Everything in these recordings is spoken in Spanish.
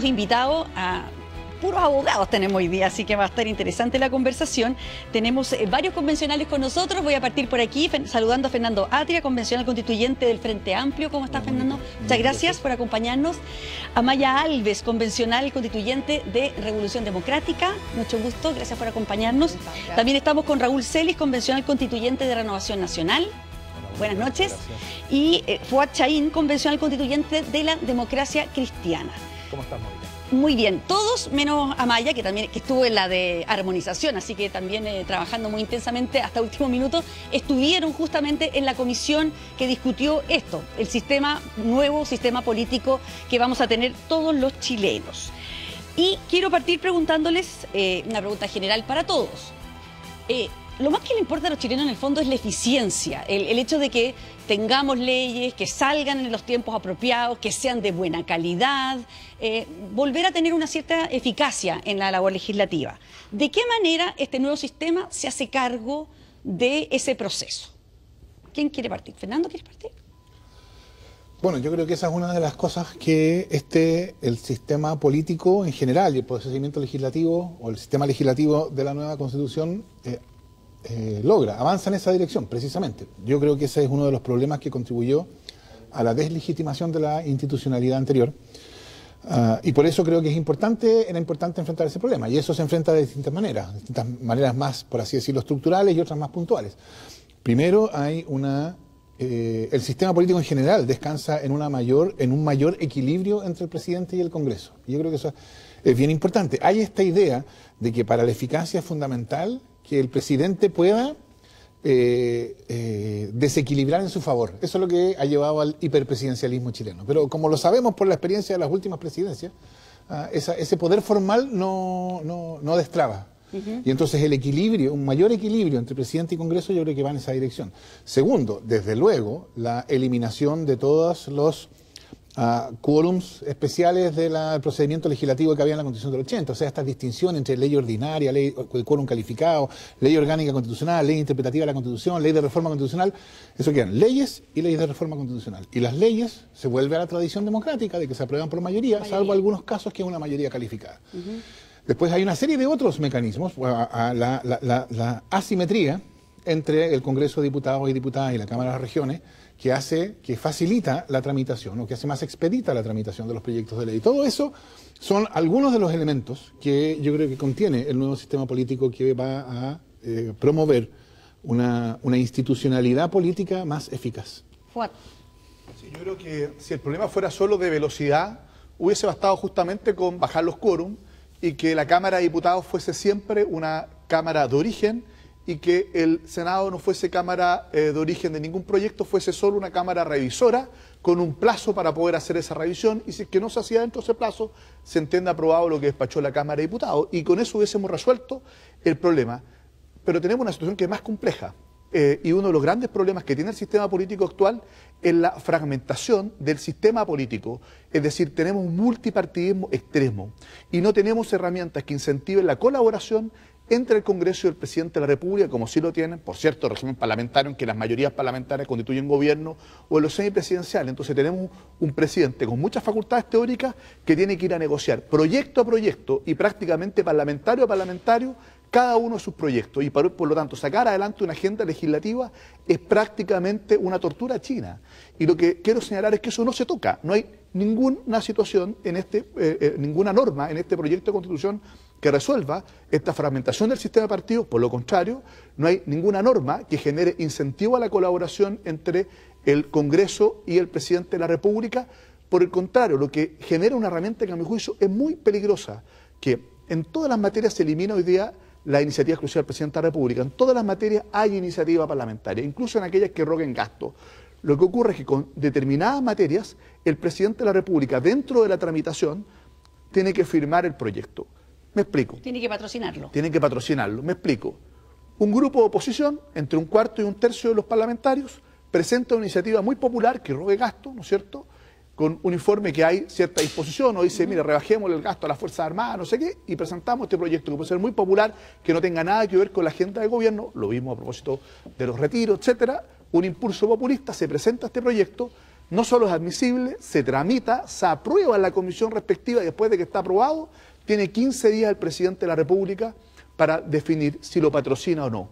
Invitado a puros abogados tenemos hoy día, así que va a estar interesante la conversación. Tenemos varios convencionales con nosotros. Voy a partir por aquí saludando a Fernando Atria, convencional constituyente del Frente Amplio. ¿Cómo está, Fernando? Muchas gracias por acompañarnos. A Maya Alves, convencional constituyente de Revolución Democrática. Mucho gusto, gracias por acompañarnos. También estamos con Raúl Celis, convencional constituyente de Renovación Nacional. Buenas noches. Y Fuad Chaín, convencional constituyente de la Democracia Cristiana. ¿Cómo estás, Mónica? Muy bien, todos menos Amaya, que también estuvo en la de armonización, así que también trabajando muy intensamente hasta último minuto, estuvieron justamente en la comisión que discutió esto, el nuevo sistema político que vamos a tener todos los chilenos. Y quiero partir preguntándoles una pregunta general para todos. Lo más que le importa a los chilenos en el fondo es la eficiencia, el hecho de que tengamos leyes, que salgan en los tiempos apropiados, que sean de buena calidad, volver a tener una cierta eficacia en la labor legislativa. ¿De qué manera este nuevo sistema se hace cargo de ese proceso? ¿Quién quiere partir? ¿Fernando, quieres partir? Bueno, yo creo que esa es una de las cosas que el sistema político en general y el procedimiento legislativo o el sistema legislativo de la nueva Constitución logra, avanza en esa dirección, precisamente. Yo creo que ese es uno de los problemas que contribuyó a la deslegitimación de la institucionalidad anterior. Y por eso creo que era importante enfrentar ese problema. Y eso se enfrenta de distintas maneras más, por así decirlo, estructurales y otras más puntuales. Primero, hay el sistema político en general descansa en un mayor equilibrio entre el presidente y el Congreso. Y yo creo que eso es bien importante. Hay esta idea de que para la eficacia es fundamental que el presidente pueda desequilibrar en su favor. Eso es lo que ha llevado al hiperpresidencialismo chileno. Pero como lo sabemos por la experiencia de las últimas presidencias, ese poder formal no destraba. Y entonces un mayor equilibrio entre presidente y Congreso, yo creo que va en esa dirección. Segundo, desde luego, la eliminación de todos los quórums especiales del procedimiento legislativo que había en la Constitución del 80, o sea, esta distinción entre ley ordinaria, el quórum calificado, ley orgánica constitucional, ley interpretativa de la Constitución, ley de reforma constitucional, eso quedan leyes y leyes de reforma constitucional. Y las leyes se vuelve a la tradición democrática de que se aprueban por mayoría, salvo algunos casos que es una mayoría calificada. Después hay una serie de otros mecanismos, la asimetría entre el Congreso de Diputados y Diputadas y la Cámara de las Regiones, que facilita la tramitación o que hace más expedita la tramitación de los proyectos de ley. Todo eso son algunos de los elementos que yo creo que contiene el nuevo sistema político que va a promover una institucionalidad política más eficaz. Sí, yo creo que si el problema fuera solo de velocidad, hubiese bastado justamente con bajar los quórum y que la Cámara de Diputados fuese siempre una Cámara de origen y que el Senado no fuese cámara de origen de ningún proyecto, fuese solo una cámara revisora con un plazo para poder hacer esa revisión, y si es que no se hacía dentro de ese plazo, se entiende aprobado lo que despachó la Cámara de Diputados, y con eso hubiésemos resuelto el problema. Pero tenemos una situación que es más compleja, y uno de los grandes problemas que tiene el sistema político actual es la fragmentación del sistema político, es decir, tenemos un multipartidismo extremo, y no tenemos herramientas que incentiven la colaboración entre el Congreso y el Presidente de la República, como sí lo tienen, por cierto, el régimen parlamentario, en que las mayorías parlamentarias constituyen gobierno, o en los semipresidenciales. Entonces tenemos un presidente con muchas facultades teóricas que tiene que ir a negociar proyecto a proyecto y prácticamente parlamentario a parlamentario cada uno de sus proyectos. Y por lo tanto, sacar adelante una agenda legislativa es prácticamente una tortura china. Y lo que quiero señalar es que eso no se toca. No hay ninguna situación, ninguna norma en este proyecto de Constitución que resuelva esta fragmentación del sistema de partidos. Por lo contrario, no hay ninguna norma que genere incentivo a la colaboración entre el Congreso y el Presidente de la República. Por el contrario, lo que genera una herramienta que a mi juicio es muy peligrosa, que en todas las materias se elimina hoy día la iniciativa exclusiva del Presidente de la República. En todas las materias hay iniciativa parlamentaria, incluso en aquellas que roguen gasto. Lo que ocurre es que con determinadas materias, el Presidente de la República, dentro de la tramitación, tiene que firmar el proyecto. Me explico. Tiene que patrocinarlo. Tiene que patrocinarlo. Me explico. Un grupo de oposición, entre un cuarto y un tercio de los parlamentarios, presenta una iniciativa muy popular que rogue gasto, ¿no es cierto?, con un informe que hay cierta disposición, o dice, mira, rebajemos el gasto a las Fuerzas Armadas, no sé qué, y presentamos este proyecto que puede ser muy popular, que no tenga nada que ver con la agenda de gobierno, lo mismo a propósito de los retiros, etcétera, un impulso populista, se presenta este proyecto, no solo es admisible, se tramita, se aprueba en la comisión respectiva y después de que está aprobado, tiene 15 días el presidente de la República para definir si lo patrocina o no.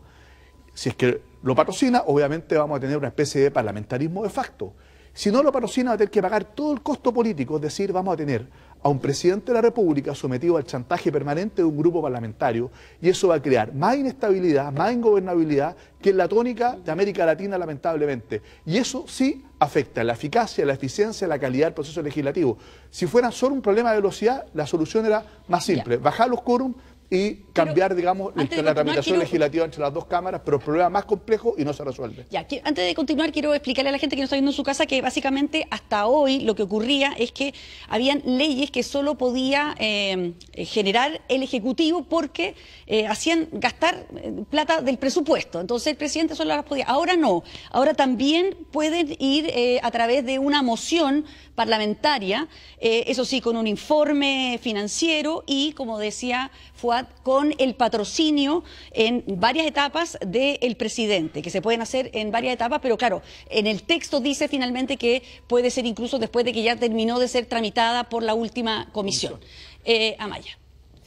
Si es que lo patrocina, obviamente vamos a tener una especie de parlamentarismo de facto. Si no lo patrocina, va a tener que pagar todo el costo político, es decir, vamos a tener a un presidente de la República sometido al chantaje permanente de un grupo parlamentario, y eso va a crear más inestabilidad, más ingobernabilidad, que es la tónica de América Latina, lamentablemente. Y eso sí afecta la eficacia, la eficiencia, la calidad del proceso legislativo. Si fuera solo un problema de velocidad, la solución era más simple, bajar los quórum y cambiar, digamos, la tramitación legislativa entre las dos cámaras, pero el problema es más complejo y no se resuelve. Ya, antes de continuar, quiero explicarle a la gente que nos está viendo en su casa que básicamente hasta hoy lo que ocurría es que habían leyes que solo podía generar el Ejecutivo porque hacían gastar plata del presupuesto. Entonces el presidente solo las podía. Ahora no. Ahora también pueden ir a través de una moción parlamentaria, eso sí, con un informe financiero y, como decía Fuad, con el patrocinio en varias etapas del presidente, que se pueden hacer en varias etapas, pero claro, en el texto dice finalmente que puede ser incluso después de que ya terminó de ser tramitada por la última comisión. Amaya.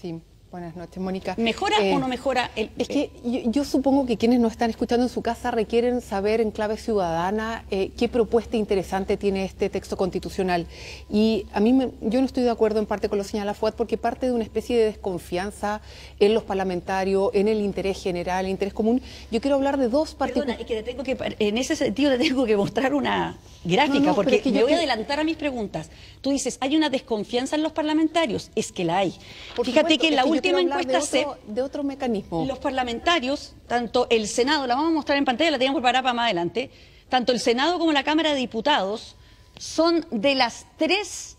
Sí. Buenas noches, Mónica. ¿Mejora o no mejora el...? Es que yo supongo que quienes nos están escuchando en su casa requieren saber en clave ciudadana qué propuesta interesante tiene este texto constitucional. Y a mí, yo no estoy de acuerdo en parte con lo que señala Fuad, porque parte de una especie de desconfianza en los parlamentarios, en el interés general, el interés común. Yo quiero hablar de dos particulares. Perdona, es que en ese sentido le tengo que mostrar una gráfica, porque es que me voy a adelantar a mis preguntas. Tú dices, ¿hay una desconfianza en los parlamentarios? Es que la hay. Fíjate que en la última encuesta de otro mecanismo. Los parlamentarios, tanto el Senado, la vamos a mostrar en pantalla, la tenemos preparada para más adelante, tanto el Senado como la Cámara de Diputados son de las tres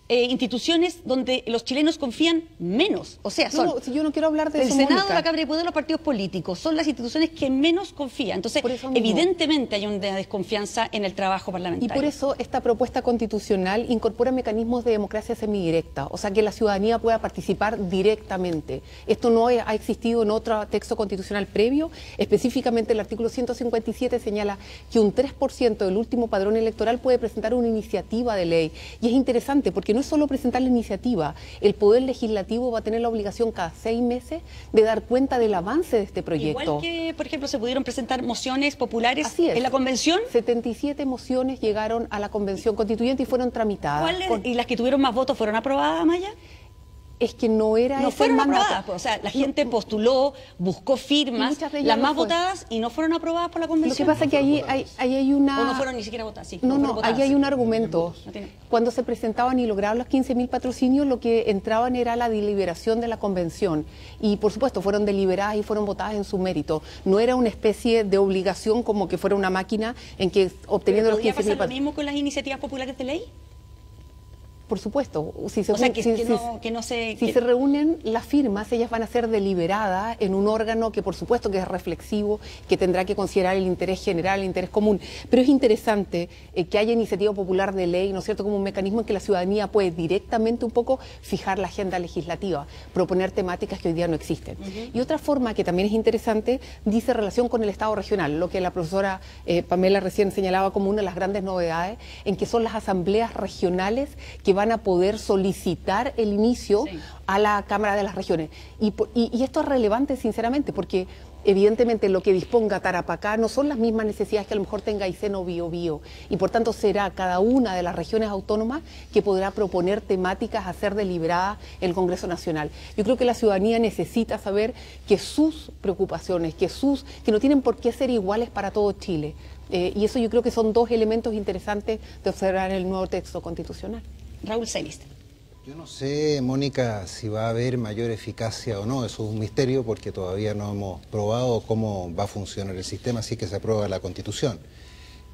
instituciones donde los chilenos confían menos. O sea, son si yo no quiero hablar de el eso, Senado, Mónica. la Cámara de Diputados, los partidos políticos, son las instituciones que menos confían. Entonces, evidentemente hay una desconfianza en el trabajo parlamentario. Y por eso esta propuesta constitucional incorpora mecanismos de democracia semidirecta, o sea, que la ciudadanía pueda participar directamente. Esto no ha existido en otro texto constitucional previo. Específicamente el artículo 157 señala que un 3% del último padrón electoral puede presentar una iniciativa de ley. Y es interesante porque no es solo presentar la iniciativa, el Poder Legislativo va a tener la obligación cada 6 meses de dar cuenta del avance de este proyecto. Igual que, por ejemplo, se pudieron presentar mociones populares en la convención. 77 mociones llegaron a la convención constituyente y fueron tramitadas. ¿Cuáles? ¿Y las que tuvieron más votos fueron aprobadas, Maya? Es que no era no fueron mandato. aprobadas, o sea, la gente postuló, buscó firmas, las más votadas y no fueron aprobadas por la convención. Lo que pasa es que ahí hay una... O no fueron ni siquiera votadas, sí. No, ahí hay un argumento. Cuando se presentaban y lograban los 15.000 patrocinios, lo que entraban era la deliberación de la convención. Y por supuesto fueron deliberadas y fueron votadas en su mérito. No era una especie de obligación como que fuera una máquina en que obteniendo los 15.000 patrocinios. ¿Podría pasar lo mismo con las iniciativas populares de ley? Por supuesto, si se reúnen las firmas, ellas van a ser deliberadas en un órgano que por supuesto que es reflexivo, que tendrá que considerar el interés general, el interés común. Pero es interesante que haya iniciativa popular de ley, ¿no es cierto?, como un mecanismo en que la ciudadanía puede directamente un poco fijar la agenda legislativa, proponer temáticas que hoy día no existen. Y otra forma que también es interesante, dice relación con el Estado regional, lo que la profesora Pamela recién señalaba como una de las grandes novedades, en que son las asambleas regionales que van a poder solicitar el inicio a la Cámara de las Regiones. Y esto es relevante, sinceramente, porque evidentemente lo que disponga Tarapacá no son las mismas necesidades que a lo mejor tenga Aysén o Biobío, y por tanto será cada una de las regiones autónomas que podrá proponer temáticas a ser deliberadas en el Congreso Nacional. Yo creo que la ciudadanía necesita saber que sus preocupaciones, que no tienen por qué ser iguales para todo Chile. Y eso yo creo que son dos elementos interesantes de observar en el nuevo texto constitucional. Raúl Celis. Yo no sé, Mónica, si va a haber mayor eficacia o no. Eso es un misterio porque todavía no hemos probado cómo va a funcionar el sistema, así que se aprueba la Constitución.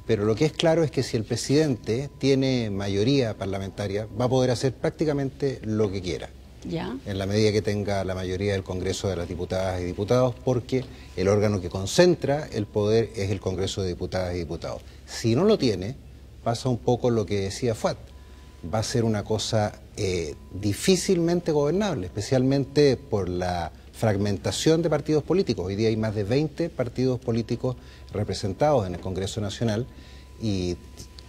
Pero lo que es claro es que si el presidente tiene mayoría parlamentaria, va a poder hacer prácticamente lo que quiera. ¿Ya? En la medida que tenga la mayoría del Congreso de las Diputadas y Diputados, porque el órgano que concentra el poder es el Congreso de Diputadas y Diputados. Si no lo tiene, pasa un poco lo que decía Fuad. Va a ser una cosa difícilmente gobernable, especialmente por la fragmentación de partidos políticos. Hoy día hay más de 20 partidos políticos representados en el Congreso Nacional y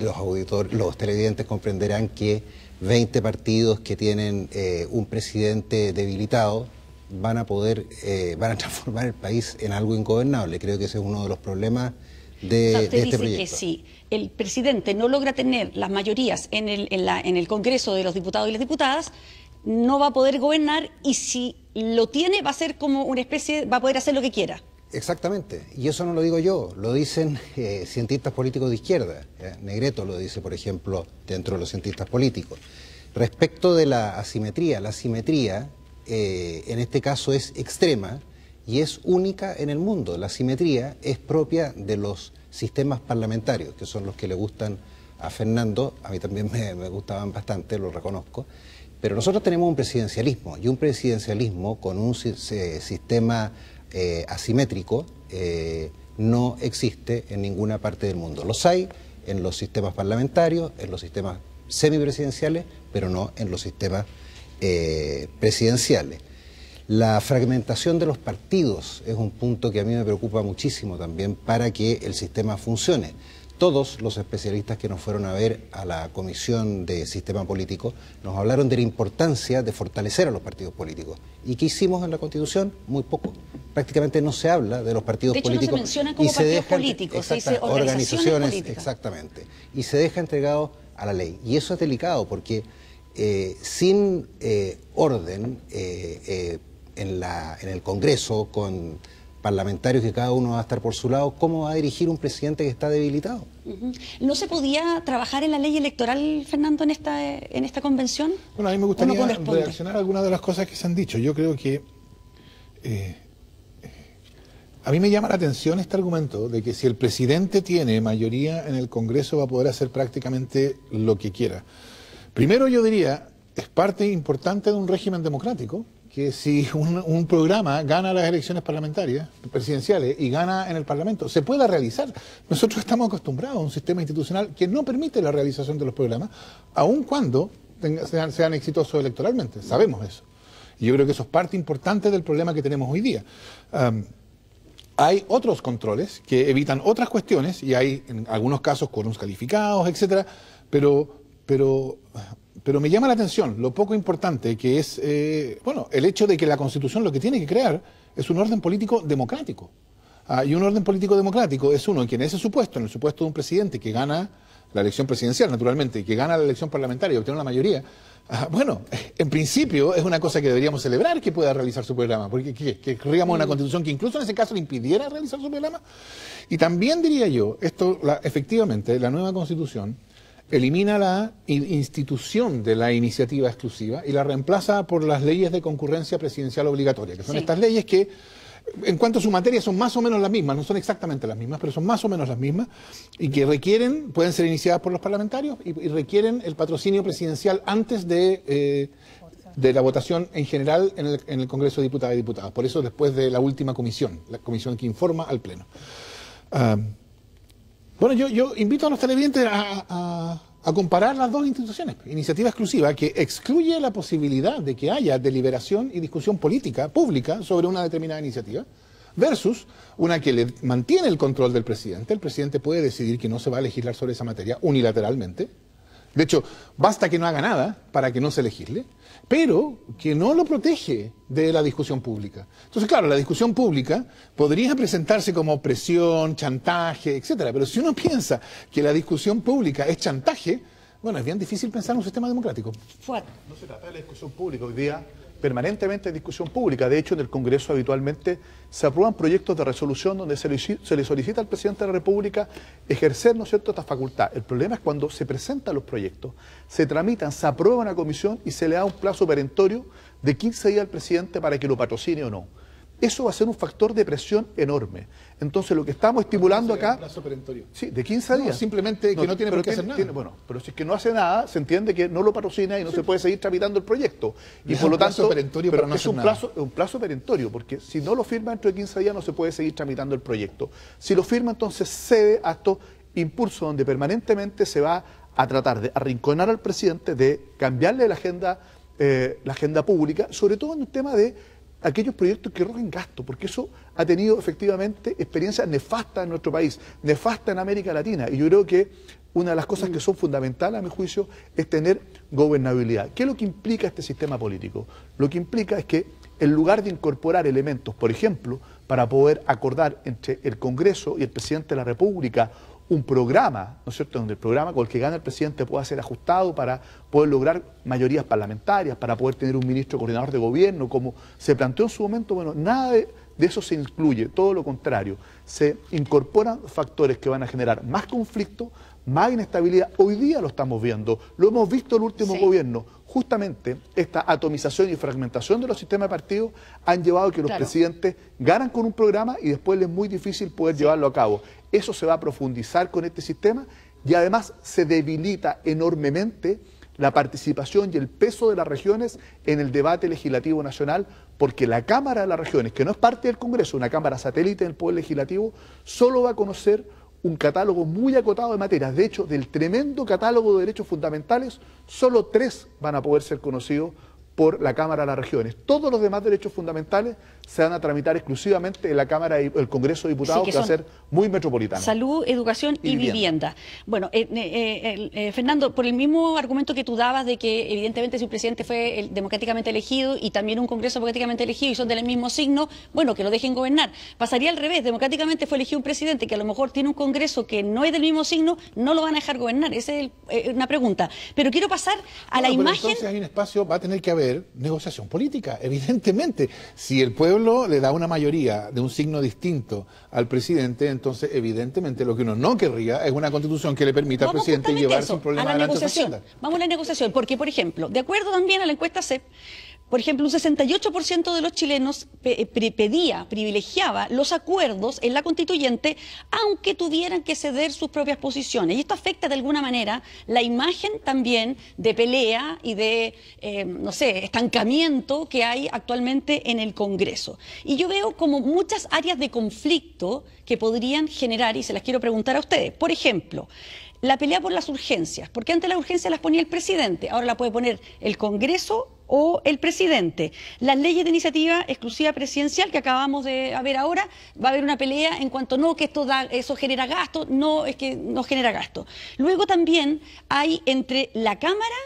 los televidentes comprenderán que 20 partidos que tienen un presidente debilitado van a transformar el país en algo ingobernable. Creo que ese es uno de los problemas de usted este dice proyecto. que si el presidente no logra tener las mayorías en el Congreso de los diputados y las diputadas, no va a poder gobernar, y si lo tiene va a ser como una especie, va a poder hacer lo que quiera. Exactamente, y eso no lo digo yo, lo dicen cientistas políticos de izquierda. Negreto lo dice, por ejemplo, dentro de los cientistas políticos. Respecto de la asimetría en este caso es extrema y es única en el mundo. La asimetría es propia de los sistemas parlamentarios, que son los que le gustan a Fernando, a mí también me gustaban bastante, lo reconozco, pero nosotros tenemos un presidencialismo, y un presidencialismo con un sistema asimétrico no existe en ninguna parte del mundo. Los hay en los sistemas parlamentarios, en los sistemas semipresidenciales, pero no en los sistemas presidenciales. La fragmentación de los partidos es un punto que a mí me preocupa muchísimo también para que el sistema funcione. Todos los especialistas que nos fueron a ver a la Comisión de Sistema Político nos hablaron de la importancia de fortalecer a los partidos políticos. ¿Y qué hicimos en la Constitución? Muy poco. Prácticamente no se habla de los partidos políticos. De hecho, no se mencionan como partidos políticos, se dice organizaciones políticas. Exactamente. Y se deja entregado a la ley. Y eso es delicado porque sin orden en el Congreso, con parlamentarios que cada uno va a estar por su lado, ¿cómo va a dirigir un presidente que está debilitado? ¿No se podía trabajar en la ley electoral, Fernando, en esta convención? Bueno, a mí me gustaría reaccionar a algunas de las cosas que se han dicho. Yo creo que a mí me llama la atención este argumento de que si el presidente tiene mayoría en el Congreso va a poder hacer prácticamente lo que quiera. Primero yo diría, es parte importante de un régimen democrático, que si un programa gana las elecciones parlamentarias, presidenciales, y gana en el Parlamento, se pueda realizar. Nosotros estamos acostumbrados a un sistema institucional que no permite la realización de los programas, aun cuando sean exitosos electoralmente. Sabemos eso. Y yo creo que eso es parte importante del problema que tenemos hoy día. Hay otros controles que evitan otras cuestiones, y hay en algunos casos quórums calificados, etcétera, pero me llama la atención lo poco importante que es, el hecho de que la Constitución lo que tiene que crear es un orden político democrático. Y un orden político democrático es uno en que en ese supuesto, en el supuesto de un presidente que gana la elección presidencial, naturalmente, y que gana la elección parlamentaria y obtiene la mayoría, en principio es una cosa que deberíamos celebrar, que pueda realizar su programa, porque que querríamos una Constitución que incluso en ese caso le impidiera realizar su programa. Y también diría yo, efectivamente, la nueva Constitución elimina la institución de la iniciativa exclusiva y la reemplaza por las leyes de concurrencia presidencial obligatoria, que son estas leyes que, en cuanto a su materia, son más o menos las mismas, no son exactamente las mismas, pero son más o menos las mismas, y que pueden ser iniciadas por los parlamentarios y requieren el patrocinio presidencial antes de la votación en general en el Congreso de Diputadas y Diputados. Por eso, después de la última comisión, la comisión que informa al Pleno. Yo invito a los televidentes a comparar las dos instituciones. Iniciativa exclusiva, que excluye la posibilidad de que haya deliberación y discusión política, pública, sobre una determinada iniciativa, versus una que le mantiene el control del presidente. El presidente puede decidir que no se va a legislar sobre esa materia unilateralmente. De hecho, basta que no haga nada para que no se legisle, pero que no lo protege de la discusión pública. Entonces, claro, la discusión pública podría presentarse como presión, chantaje, etcétera, pero si uno piensa que la discusión pública es chantaje, es bien difícil pensar en un sistema democrático. No se trata de la discusión pública. Hoy día permanentemente hay discusión pública. De hecho, en el Congreso habitualmente se aprueban proyectos de resolución donde se le solicita al presidente de la República ejercer, ¿no es cierto?, esta facultad. El problema es cuando se presentan los proyectos, se tramitan, se aprueba una comisión y se le da un plazo perentorio de 15 días al presidente para que lo patrocine o no. Eso va a ser un factor de presión enorme. Entonces, lo que estamos estimulando acá... plazo perentorio? Sí, de 15 días. Simplemente que no tiene por qué hacer nada. Pero si es que no hace nada, se entiende que no lo patrocina y no se puede seguir tramitando el proyecto. Y por lo tanto, es un plazo perentorio, porque si no lo firma dentro de 15 días no se puede seguir tramitando el proyecto. Si lo firma, entonces cede a estos impulsos donde permanentemente se va a tratar de arrinconar al presidente, de cambiarle la agenda pública, sobre todo en un tema de aquellos proyectos que roben gasto, porque eso ha tenido efectivamente experiencias nefastas en nuestro país, nefastas en América Latina. Y yo creo que una de las cosas que son fundamentales, a mi juicio, es tener gobernabilidad. ¿Qué es lo que implica este sistema político? Lo que implica es que en lugar de incorporar elementos, por ejemplo, para poder acordar entre el Congreso y el Presidente de la República un programa, ¿no es cierto?, donde el programa con el que gana el presidente pueda ser ajustado para poder lograr mayorías parlamentarias, para poder tener un ministro coordinador de gobierno, como se planteó en su momento. Bueno, nada de eso se incluye, todo lo contrario. Se incorporan factores que van a generar más conflicto, más inestabilidad. Hoy día lo estamos viendo, lo hemos visto en el último gobierno. Justamente esta atomización y fragmentación de los sistemas de partidos han llevado a que los presidentes ganan con un programa y después les es muy difícil poder llevarlo a cabo. Eso se va a profundizar con este sistema y además se debilita enormemente la participación y el peso de las regiones en el debate legislativo nacional, porque la Cámara de las Regiones, que no es parte del Congreso, una Cámara satélite del Poder Legislativo, solo va a conocer un catálogo muy acotado de materias. De hecho, del tremendo catálogo de derechos fundamentales, solo 3 van a poder ser conocidos por la Cámara de las Regiones. Todos los demás derechos fundamentales se van a tramitar exclusivamente en la Cámara y el Congreso de Diputados, que va a ser muy metropolitano. Salud, educación y vivienda. Bueno, Fernando, por el mismo argumento que tú dabas de que evidentemente si un presidente fue democráticamente elegido y también un Congreso democráticamente elegido y son del mismo signo, bueno, que lo dejen gobernar. Pasaría al revés, democráticamente fue elegido un presidente que a lo mejor tiene un Congreso que no es del mismo signo, no lo van a dejar gobernar. Esa es una pregunta. Pero quiero pasar a la imagen... Entonces hay un espacio, va a tener que haber negociación política, evidentemente. Si el pueblo le da una mayoría de un signo distinto al presidente, entonces evidentemente lo que uno no querría es una constitución que le permita al presidente llevarse un problema adelante. Vamos a la negociación, porque por ejemplo, de acuerdo también a la encuesta CEP, por ejemplo, un 68% de los chilenos privilegiaba los acuerdos en la constituyente, aunque tuvieran que ceder sus propias posiciones. Y esto afecta de alguna manera la imagen también de pelea y de, no sé, estancamiento que hay actualmente en el Congreso. Y yo veo como muchas áreas de conflicto que podrían generar, y se las quiero preguntar a ustedes. Por ejemplo, la pelea por las urgencias, porque antes las urgencias las ponía el presidente, ahora la puede poner el Congreso o el presidente. Las leyes de iniciativa exclusiva presidencial que acabamos de ver ahora, va a haber una pelea en cuanto no, que eso genera gasto, no, es que no genera gasto. Luego también hay entre la Cámara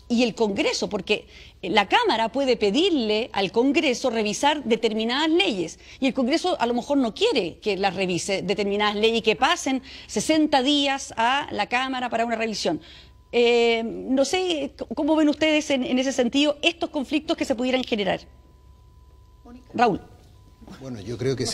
y el Congreso, porque la Cámara puede pedirle al Congreso revisar determinadas leyes y el Congreso a lo mejor no quiere que las revise determinadas leyes y que pasen 60 días a la Cámara para una revisión. No sé cómo ven ustedes en ese sentido estos conflictos que se pudieran generar. Raúl. Bueno, yo creo que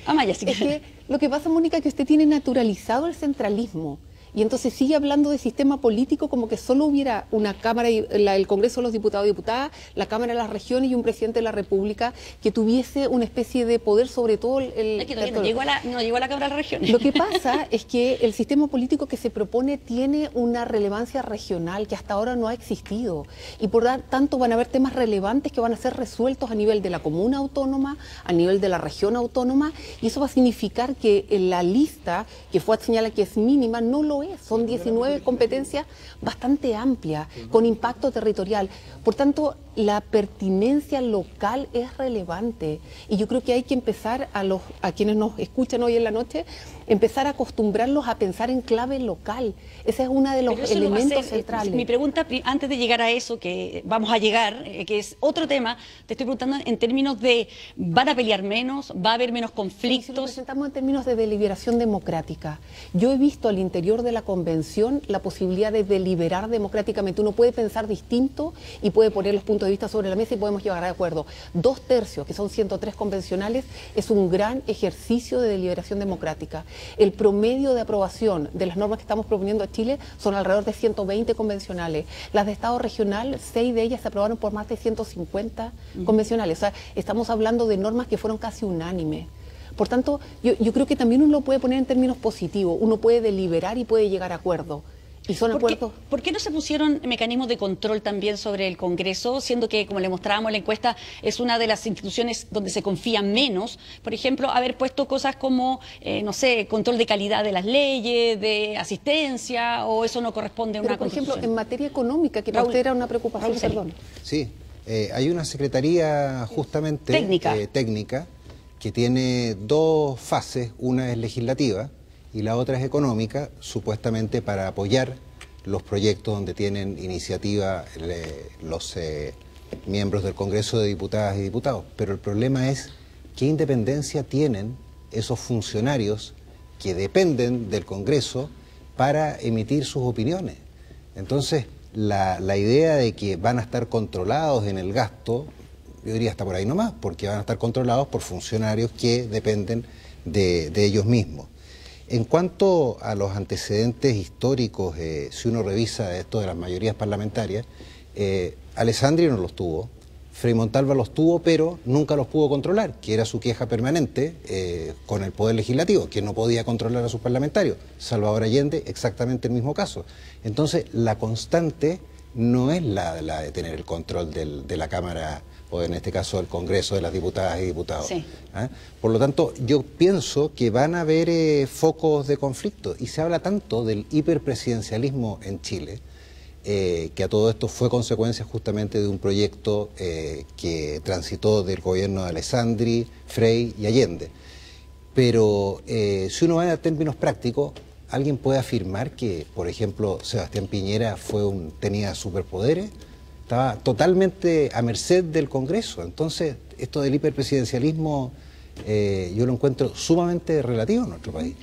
Amaya, sí. Es que lo que pasa, Mónica, es que usted tiene naturalizado el centralismo. Y entonces sigue hablando de sistema político como que solo hubiera una Cámara, el Congreso de los Diputados y Diputadas, la Cámara de las Regiones y un presidente de la República que tuviese una especie de poder sobre todo el... No llegó a la Cámara de las Regiones. Lo que pasa es que el sistema político que se propone tiene una relevancia regional que hasta ahora no ha existido. Y por tanto van a haber temas relevantes que van a ser resueltos a nivel de la comuna autónoma, a nivel de la región autónoma, y eso va a significar que la lista que fue señalada que es mínima no lo es. Son 19 competencias bastante amplias, con impacto territorial. Por tanto, la pertinencia local es relevante. Y yo creo que hay que empezar a quienes nos escuchan hoy en la noche, empezar a acostumbrarlos a pensar en clave local. Ese es uno de los elementos centrales. Mi pregunta, antes de llegar a eso, que vamos a llegar, que es otro tema, te estoy preguntando en términos de, ¿van a pelear menos? ¿Va a haber menos conflictos? Si lo presentamos en términos de deliberación democrática. Yo he visto al interior de la convención la posibilidad de deliberar democráticamente. Uno puede pensar distinto y puede poner los puntos de vista sobre la mesa y podemos llegar de acuerdo. 2/3, que son 103 convencionales, es un gran ejercicio de deliberación democrática. El promedio de aprobación de las normas que estamos proponiendo a Chile son alrededor de 120 convencionales. Las de Estado regional, 6 de ellas se aprobaron por más de 150 convencionales. O sea, estamos hablando de normas que fueron casi unánimes. Por tanto, yo creo que también uno lo puede poner en términos positivos. Uno puede deliberar y puede llegar a acuerdos. ¿Y son acuerdos? ¿Por qué no se pusieron mecanismos de control también sobre el Congreso, siendo que, como le mostrábamos en la encuesta, es una de las instituciones donde se confía menos? Por ejemplo, haber puesto cosas como, no sé, control de calidad de las leyes, de asistencia, o eso no corresponde a una Pero, por constitución. ejemplo, en materia económica, que para usted era una preocupación, perdón. Sí, Hay una secretaría justamente técnica que tiene dos fases, una es legislativa y la otra es económica, supuestamente para apoyar los proyectos donde tienen iniciativa los miembros del Congreso de Diputadas y Diputados. Pero el problema es qué independencia tienen esos funcionarios que dependen del Congreso para emitir sus opiniones. Entonces, la idea de que van a estar controlados en el gasto, yo diría hasta por ahí nomás, porque van a estar controlados por funcionarios que dependen de ellos mismos. En cuanto a los antecedentes históricos, si uno revisa esto de las mayorías parlamentarias, Alessandri no los tuvo, Frei Montalva los tuvo, pero nunca los pudo controlar, que era su queja permanente con el Poder Legislativo, que no podía controlar a sus parlamentarios. Salvador Allende, exactamente el mismo caso. Entonces, la constante no es la de tener el control de la Cámara, o en este caso del Congreso de las Diputadas y Diputados. Sí. Por lo tanto, yo pienso que van a haber focos de conflicto, y se habla tanto del hiperpresidencialismo en Chile, que a todo esto fue consecuencia justamente de un proyecto que transitó del gobierno de Alessandri, Frei y Allende. Pero si uno va a términos prácticos, ¿alguien puede afirmar que, por ejemplo, Sebastián Piñera tenía superpoderes? Estaba totalmente a merced del Congreso. Entonces, esto del hiperpresidencialismo yo lo encuentro sumamente relativo en nuestro país.